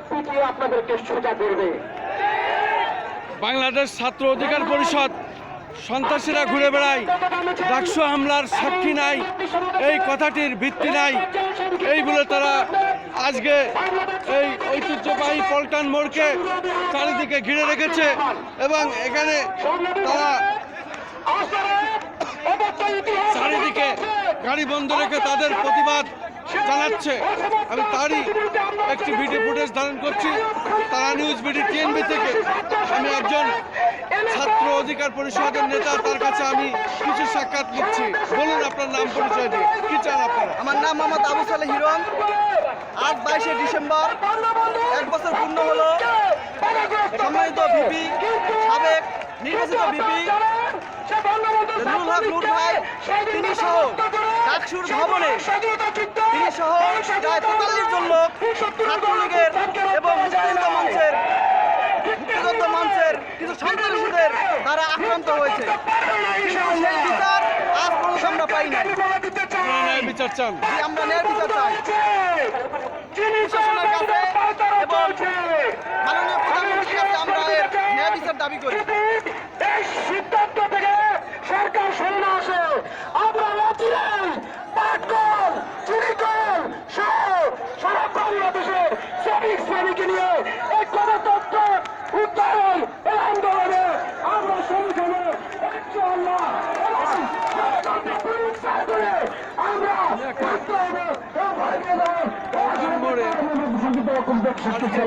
পিটিয়ে আপনাদেরকে সোজা করবে। বাংলাদেশ ছাত্র অধিকার পরিষদ সন্ত্রাসীরা ঘুরে বেড়ায়, ডাকসু হামলার সাক্ষী নাই, এই কথাটির ভিত্তি নাই, এই বলে তারা আজকে এই ঐতিহ্যবাহী পল্টন মোড়কে চারিদিকে ঘিরে রেখেছে এবং এখানে তারা চারিদিকে গাড়ি বন্ধ রেখে তাদের প্রতিবাদ জানাচ্ছে। আমি তারই একটি ভিডিও ফুটেজ ধারণ করছি তারা নিউজ বিডি টিএনবি থেকে। আমি একজন ছাত্র অধিকার পরিষদের নেতা, তার কাছে আমি কিছু সাক্ষাৎ নিচ্ছি। বলুন আপনার নাম পরিচয় দিয়ে কি চান আপনারা? আমার নাম মোহাম্মদ আবু সালেহ হিরণ। আজ 22শে ডিসেম্বর 1 বছর পূর্ণ হলো সম্মানিত ভিপি, সাবেক নির্বাচিত ভিপি নুরুল হক নূর ভাই, তিনি সহ ডাকসুর ভবনে তিনি সহ প্রায় 43 জন লোক ছাত্রলীগের এবং মুক্তিযুদ্ধ মঞ্চের কিছু সন্ত্রাসীদের দ্বারা আক্রান্ত হয়েছে, কিন্তু সেই বিচার আজ পর্যন্ত আমরা পাই নাই। বিচার চান? আমরা ন্যায় বিচার চাই প্রশাসনের কাছে এবং মাননীয় প্রধানমন্ত্রীর কাছে আমরা এর ন্যায় বিচার দাবি করি। সিদ্ধান্ত থেকে সরকার সরে না আসে, আমরা সারা বাংলাদেশের শ্রমিক শ্রেণীকে নিয়ে এই গণতন্ত্র উত্তরণ এই আন্দোলনে আমরা সংগঠনে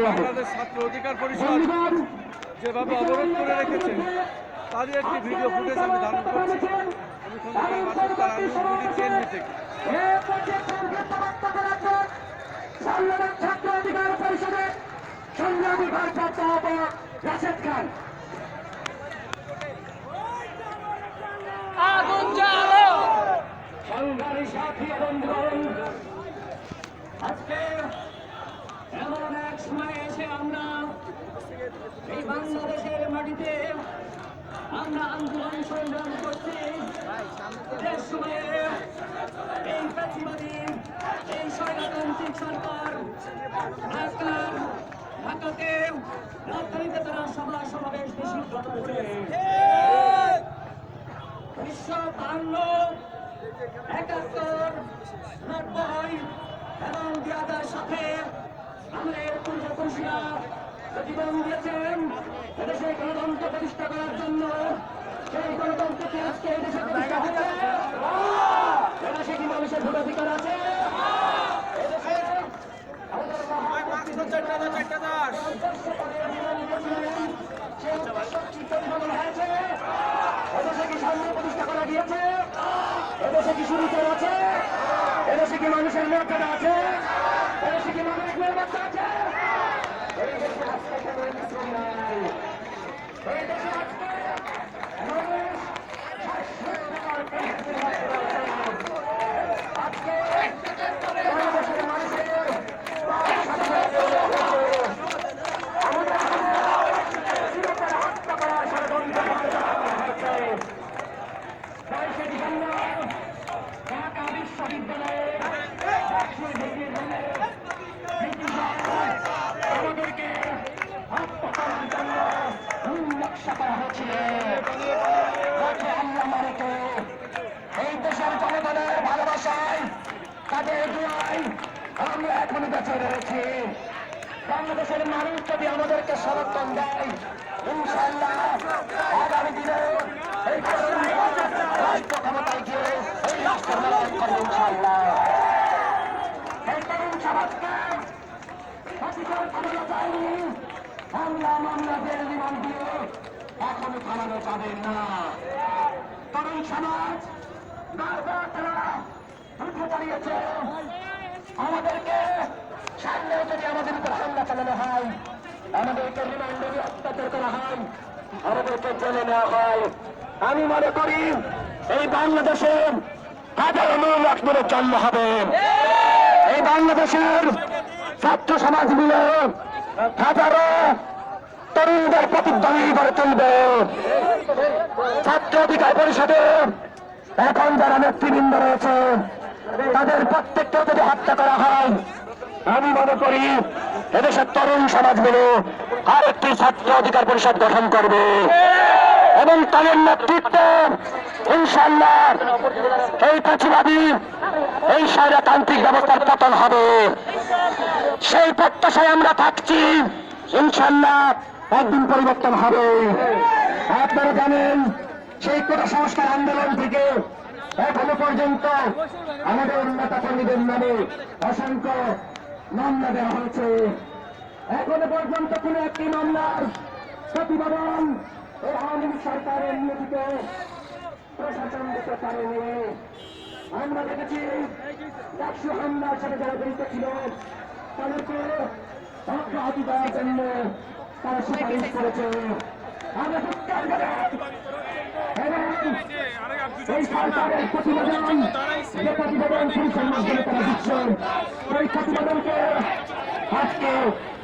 বাংলাদেশ ছাত্র অধিকার পরিষদ যেভাবে অবরোধ করে রেখেছে তারই একটি ভিডিও ফুটেজ আমি ধারণ করছি। আমি খন্দকার মাসুদ, তারা নিউজ বিডি টিএনবি থেকে। ছাত্র অধিকার পরিষদের সংগ্রামী ভারপ্রাপ্ত আহ্বায়ক রাশেদ খান। সংগ্রামী সাথী বন্ধুগণ, আজকে এমন এক সময় এসে আমরা এই বাংলাদেশের মাটিতে আমরা আন্দোলন সংগ্রাম করছি। যে সময়ে এই ফ্যাসিবাদী এই স্বৈরতান্ত্রিক সরকার ঢাকাতে রাজধানীতে তারা সমাবেশ নিষিদ্ধ করেছে। 1952, 71, 90 এবং 2000 সালে আমাদের পূর্বপুরুষরা জীবন দিয়েছেন এদেশে গণতন্ত্র প্রতিষ্ঠা করার জন্য। সেই গণতন্ত্রকে আজকে এদেশে প্রতিষ্ঠা হয়েছে। এদেশে কি মানুষের ভোটাধিকার আছে? এদেশে এদেশে কি সাম্য প্রতিষ্ঠা করা গিয়েছে? এদেশে কি সুবিচার আছে? এদেশে কি মানুষের মর্যাদা আছে? এদেশে কি মানুষের নিরাপত্তা আছে? এই দেশে আজকে কোনো নিয়ন্ত্রণ নাই। এই দেশে আজকে মানুষ আজকে বাংলাদেশের মানুষের হত্যা করার ষড়যন্ত্র হচ্ছে। 22শে ডিসেম্বর ঢাকা বিশ্ববিদ্যালয়ে আমাদেরকে হত্যা করার জন্য নকশা করা হয়েছিল। এই দেশের জনগণের ভালোবাসায় তাদের দোয়ায় আমরা এখনো বেঁচে রয়েছি। বাংলাদেশের মানুষ যদি আমাদেরকে সমর্থন দেয়, ইনশাআল্লাহ আগামী দিনে এই রাষ্ট্র ক্ষমতায় গিয়ে এই রাষ্ট্র মেলায় করবে ইনশাআল্লাহ। এই তরুণ সমাজকে অধিকার ক্ষমতা চাইনি, হামলা মামলা জেল রিমান্ড দিয়ে এখনো থামানো যাবে না। তরুণ সমাজ বারবার তারা উঠে দাঁড়িয়েছে। আমাদেরকে সামনেও যদি আমাদের উপর হামলা চালানো হয়, আমাদেরকে রিমান্ডে অত্যাচার করা হয়, আমাদেরকে জেলে নেওয়া হয়, আমি মনে করি এই বাংলাদেশের হাজারো লাখ করে জন্ম হবে। এই বাংলাদেশের ছাত্র সমাজ মিলে হাজারো তরুণদের প্রতিদ্বন্দ্বী করে তুলবে। ছাত্র অধিকার পরিষদে এখন যারা নেতৃবৃন্দ রয়েছে তাদের প্রত্যেককে যদি হত্যা করা হয়, আমি মনে করি এদেশের তরুণ সমাজ মিলে আরেকটি ছাত্র অধিকার পরিষদ গঠন করবে এবং তাদের নেতৃত্বে ইনশাআল্লাহ এই প্রতিবাদী এই স্বৈরতান্ত্রিক ব্যবস্থার পতন হবে। সেই প্রত্যাশায় আমরা থাকছি, ইনশাআল্লাহ একদিন পরিবর্তন হবে। আপনারা জানেন সেই কোটা সংস্কার আন্দোলন থেকে এখনো পর্যন্ত আমাদের নেতা কর্মীদের নামে অসংখ্য মামলা দেওয়া হয়েছে। এখনো পর্যন্ত কোন একটি মামলার প্রতিবেদন এই আওয়ামী লীগ সরকারের নিয়োজিত প্রশাসন দিতে পারেনি। আমরা দেখেছি ডাকসু হামলার সাথে যারা জড়িত ছিল তাদেরকে অব্যাহতি দেওয়ার জন্য তারা সুপারিশ করেছে। আমরা ধিক্কার জানাই এবং এই সরকারের প্রতিবেদন যে প্রতিবেদন পুলিশের মাধ্যমে তারা দিচ্ছেন সেই প্রতিবেদনকে আজকে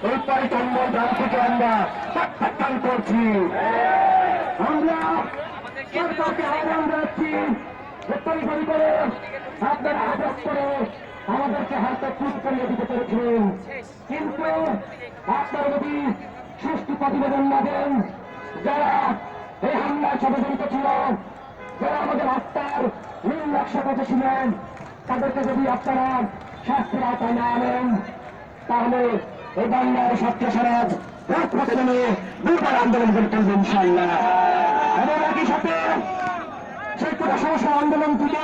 এই পরিচালন গ্রাম থেকে আমরা প্রত্যাখ্যান করছি। আমরা সরকারকে আহ্বান জানাচ্ছি প্রত্যাখ্যান করে আপনারা আদেশ করে আমাদেরকে হাতে চুপ করিয়ে দিতে পেরেছিলেন, কিন্তু আপনারা যদি সুষ্ঠু প্রতিবেদন না দেন, যারা এই হামলার সাথে জড়িত ছিল, যারা আমাদের হত্যার নীল নকশা ছিলেন, তাদেরকে যদি আপনারা শাস্তির আওতায় না আনেন, তাহলে এই বাংলার ছাত্র সমাজ রাজপথে নেমে দুর্বার আন্দোলন করে তুলবে ইনশাআল্লাহ। এবং একই সাথে সেই কোটা সংস্কার আন্দোলন থেকে